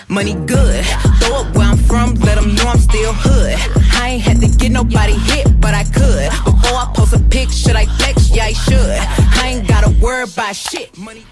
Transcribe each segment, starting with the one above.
Money good, throw up where I'm from, let them know I'm still hood. I ain't had to get nobody hit, but I could. Before I post a pic, should I flex? Yeah, I should. I ain't gotta worry about shit. Money.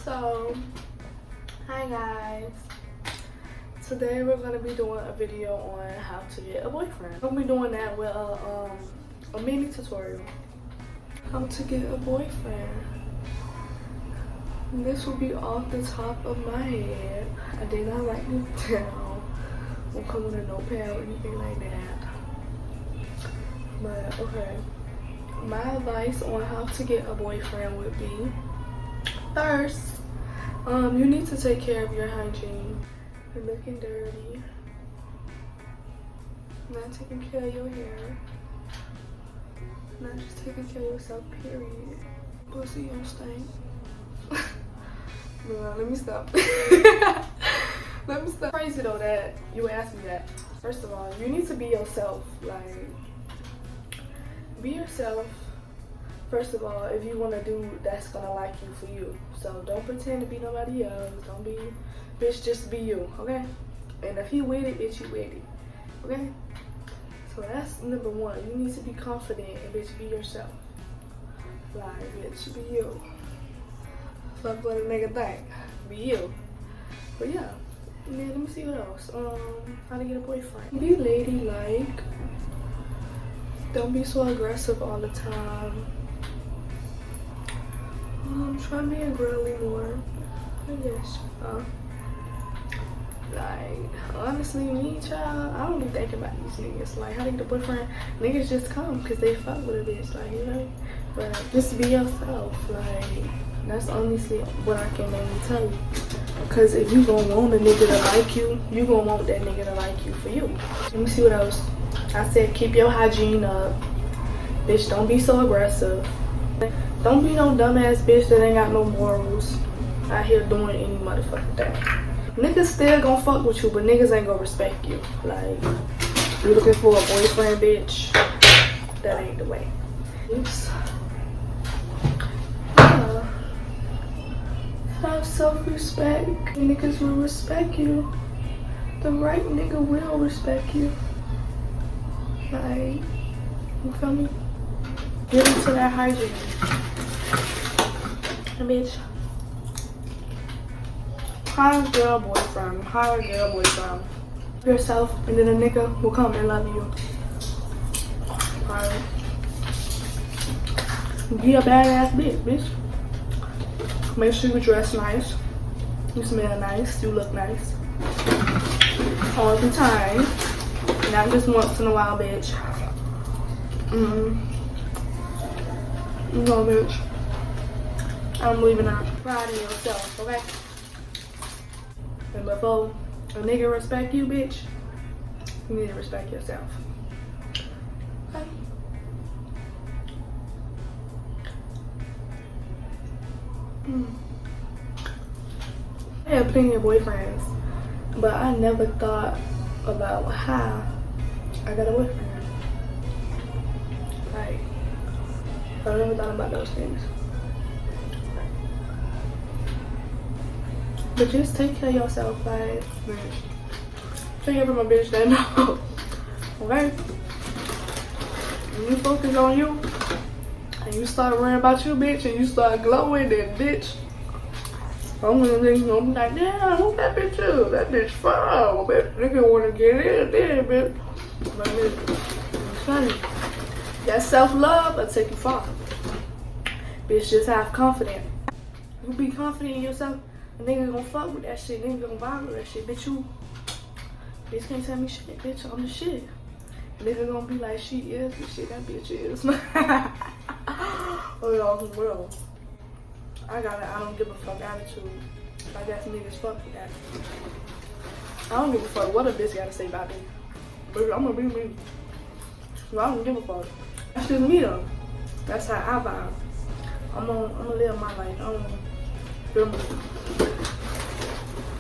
So, hi guys. Today we're gonna be doing a video on how to get a boyfriend. I'm gonna be doing that with a mini tutorial. How to get a boyfriend. And this will be off the top of my head. I did not write this down. Won't come with a notepad or anything like that. But okay. My advice on how to get a boyfriend would be, first, you need to take care of your hygiene. You're looking dirty. Not taking care of your hair. Not just taking care of yourself, period. Pussy don't stink. No, let me stop. Let me stop. Crazy though that you asked me that. First of all, you need to be yourself. Like, be yourself. First of all, if you want a dude that's gonna like you for you. So don't pretend to be nobody else. Don't be, bitch, just be you, okay? And if he with it, bitch, you with it, okay? So that's number one. You need to be confident and bitch, be yourself. Like, bitch, be you. Fuck what a nigga think. Be you. But yeah. And then let me see what else. How to get a boyfriend. Be ladylike. Don't be so aggressive all the time. Try being girly more. I guess. Like, honestly, me, child, I don't be thinking about these niggas. Like, how to get a boyfriend? Niggas just come because they fuck with a bitch, like, you know? But just be yourself. Like, that's honestly what I can mainly tell you. Because if you gonna want a nigga to like you, you gonna want that nigga to like you for you. Let me see what else. I said keep your hygiene up. Bitch, don't be so aggressive. Don't be no dumbass bitch that ain't got no morals out here doing any motherfucking thing. Niggas still gonna fuck with you, but niggas ain't gonna respect you. Like, you looking for a boyfriend, bitch? That ain't the way. Oops. Have self-respect. Niggas will respect you. The right nigga will respect you. Like, you feel me? Get into that hygiene. And bitch, hire a girl boyfriend. Hire a girl boyfriend. Yourself, and then a nigga will come and love you. Alright. Be a badass bitch. Make sure you dress nice. You smell nice. You look nice. All the time. Not just once in a while, bitch. No, bitch. I'm leaving out. Pride in yourself, okay? And before a nigga respect you, bitch, you need to respect yourself. Okay? I had plenty of boyfriends, but I never thought about how I got a boyfriend. Like, I never thought about those things. But just take care of yourself, like, take care of my bitch that know. Okay? When you focus on you, and you start worrying about you, bitch, and you start glowing, then bitch, I'm gonna be like, damn, who that bitch is? That bitch fine. Bitch, nigga wanna get in there, bitch. But bitch, I'm telling you, that self-love will take you far. Bitch, just have confidence. You be confident in yourself, a nigga gonna fuck with that shit, nigga gonna vibe with that shit. Bitch can't tell me shit, bitch, I'm the shit. Nigga gonna be like, she is the shit, that bitch is. Oh, y'all, well, I got an I don't give a fuck attitude. I guess niggas fuck with that. I don't give a fuck what a bitch gotta say about me. Baby, I'm gonna be me. So I don't give a fuck. That's just me though. That's how I vibe. I'm gonna live my life. I don't feel me.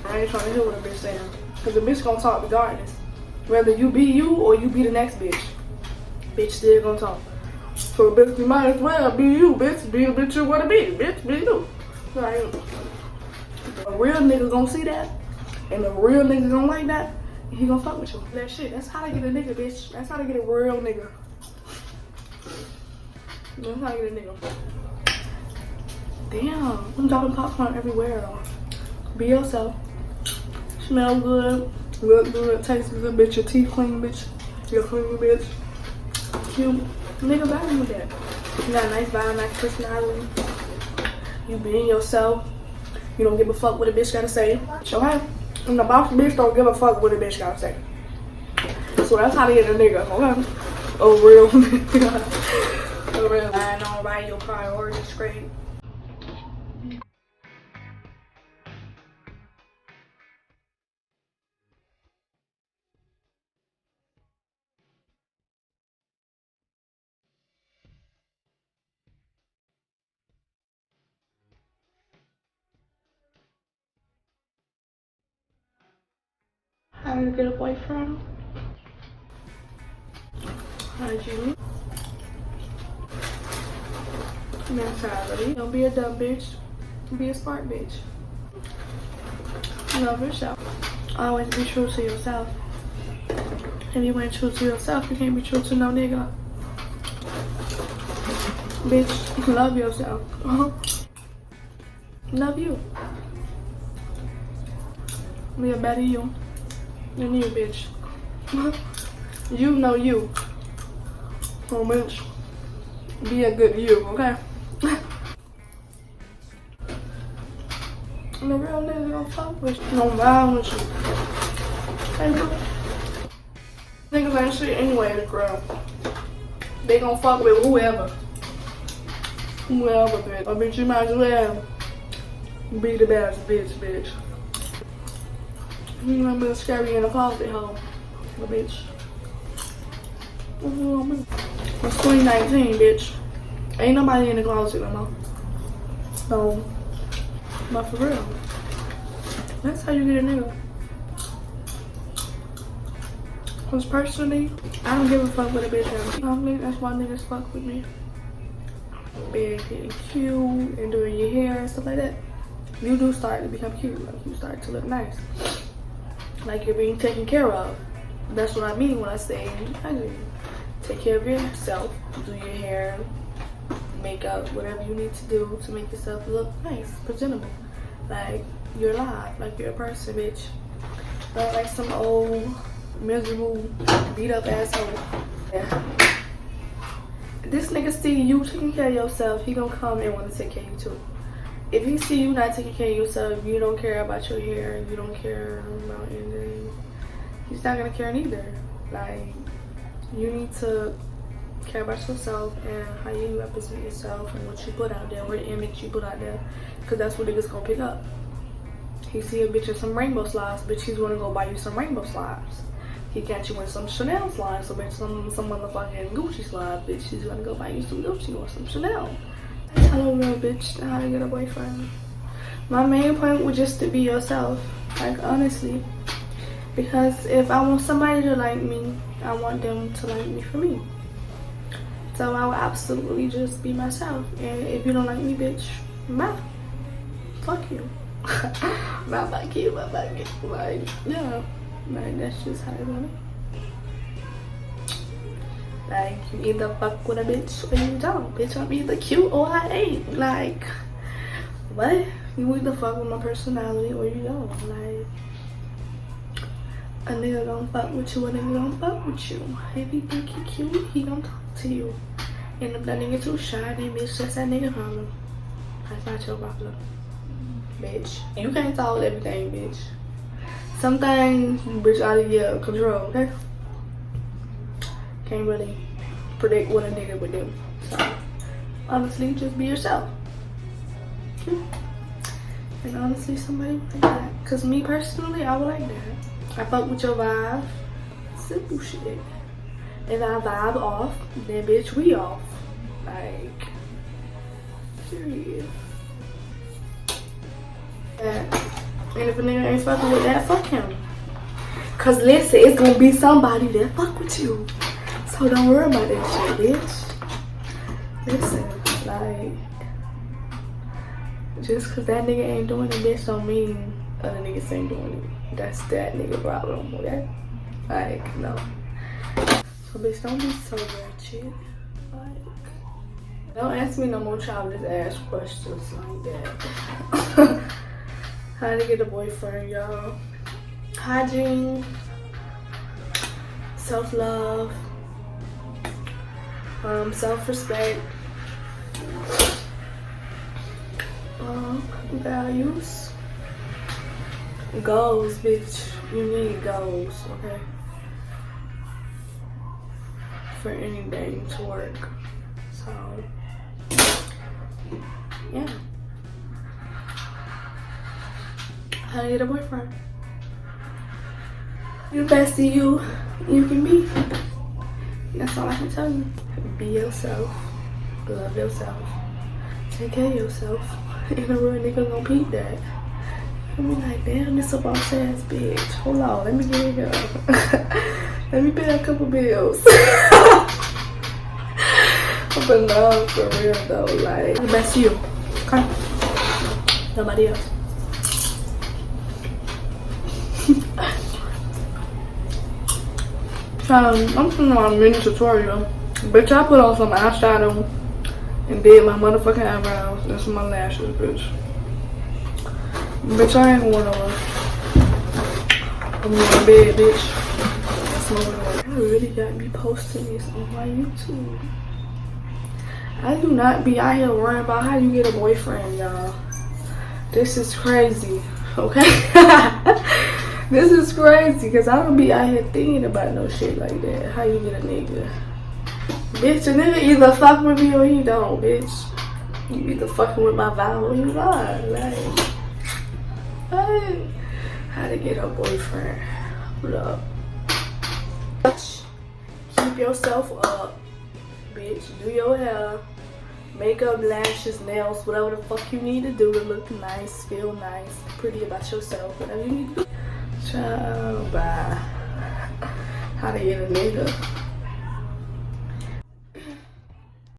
I ain't trying to hear what a bitch saying. Cause the bitch gonna talk regardless. Whether you be you or you be the next bitch. Bitch still gonna talk. So bitch, you might as well be you, bitch. Be the bitch you wanna be, bitch. Be you. Like, a real nigga gonna see that, and a real nigga gonna like that, and he gonna fuck with you. That shit, that's how to get a nigga, bitch. That's how to get a real nigga. That's how to get a nigga. Damn, I'm dropping popcorn everywhere. Be yourself. Smell good. Look good. Taste good, bitch. Your teeth clean, bitch. You're clean, bitch. Cute. Nigga vibe with that. You got a nice vibe, nice personality. You being yourself. You don't give a fuck what a bitch gotta say. Okay? And the boss bitch don't give a fuck what a bitch gotta say. So that's how to get a nigga, okay? A real nigga. A real line on right, your priorities straight. How to get a boyfriend? Hygiene. Mentality. Don't be a dumb bitch. Be a smart bitch. Love yourself. Always be true to yourself. If you ain't true to yourself, you can't be true to no nigga. Bitch, love yourself. Love you. Be a better you than you, bitch. You know you. So bitch, be a good you, okay? And the real nigga gonna fuck with you. Don't vibe with you. Hey, bro. Niggas ain't shit anyway, girl. They gonna fuck with whoever. Whoever, bitch. I bitch, you might as well be the best bitch. You gonna be scary in the closet, hoe. Bitch. It's 2019, bitch. Ain't nobody in the closet no more. So, but for real, that's how you get a nigga. Cause personally, I don't give a fuck what a bitch has. You know what I mean? That's why niggas fuck with me. Being cute and doing your hair and stuff like that. You do start to become cute. Like, you start to look nice. Like you're being taken care of. That's what I mean when I say take care of yourself. Do your hair, makeup, whatever you need to do to make yourself look nice, presentable. Like you're alive, like you're a person, bitch. Not like some old, miserable, beat up asshole. Yeah. This nigga see you taking care of yourself, he gonna come and want to take care of you too. If he see you not taking care of yourself, you don't care about your hair, you don't care about anything, he's not gonna care neither. Like, you need to care about yourself and how you represent yourself and what you put out there, what image you put out there, because that's what niggas gonna pick up. He see a bitch in some rainbow slides, bitch, he's gonna go buy you some rainbow slides. He catch you in some Chanel slides, so bitch, some motherfucking Gucci slides, bitch, he's gonna go buy you some Gucci or some Chanel. Hello, real bitch, how to get a boyfriend. My main point was just to be yourself, like honestly, because if I want somebody to like me, I want them to like me for me. So I will absolutely just be myself, and if you don't like me, bitch, bye. Fuck you. Bye, fuck you, bye, fuck you. Like, yeah, like that's just how it's gonna be. Like, you either fuck with a bitch or you don't. Bitch, I'm either cute or I ain't. Like, what? You either fuck with my personality or you don't. Like, a nigga gonna fuck with you, a nigga gonna fuck with you. If he think he cute, he gonna talk to you. And if that nigga too shy, then bitch, that's that nigga problem. That's not your problem. Bitch, you can't solve everything, bitch. Some things, bitch, out of your control, okay? Can't really predict what a nigga would do. So, honestly, just be yourself. And honestly, somebody would like that. Cause me personally, I would like that. I fuck with your vibe. Simple shit. If I vibe off, then bitch, we off. Like, period. And if a nigga ain't fucking with that, fuck him. Cause listen, it's gonna be somebody that fuck with you. So So don't worry about that shit, bitch. Listen, like, just cause that nigga ain't doing it, bitch, don't mean other niggas ain't doing it. That's that nigga problem, okay? Like, no. So bitch, don't be so ratchet. Like, don't ask me no more childish ass questions like that. How to get a boyfriend, y'all. Hygiene, self-love, self-respect, values, goals, bitch. You need goals, okay? For anything to work. So, yeah. How to get a boyfriend? You best you can be. That's all I can tell you. Be yourself. Love yourself. Take care of yourself. Ain't no real nigga gonna peep that. I be like, damn, this a boss ass bitch. Hold on, let me get it up. Let me pay a couple bills. But no, for real though, like, the best you. Okay? Nobody else. I'm doing a mini tutorial. Bitch, I put on some eyeshadow and did my motherfucking eyebrows and some lashes, bitch. Bitch, I ain't going nowhere. I'm in bed, bitch. That's my way. I really got me posting this on my YouTube. I do not be out here worrying about how you get a boyfriend, y'all. This is crazy, okay? This is crazy, because I don't be out here thinking about no shit like that. How you get a nigga? Bitch, a nigga either fuck with me or he don't, bitch. You either fucking with my vibe or you not. Like, how to get a boyfriend? Hold up. Keep yourself up, bitch. Do your hair, makeup, lashes, nails, whatever the fuck you need to do to look nice, feel nice, pretty about yourself, whatever you need to do. Ciao, bye. How to get a nigga?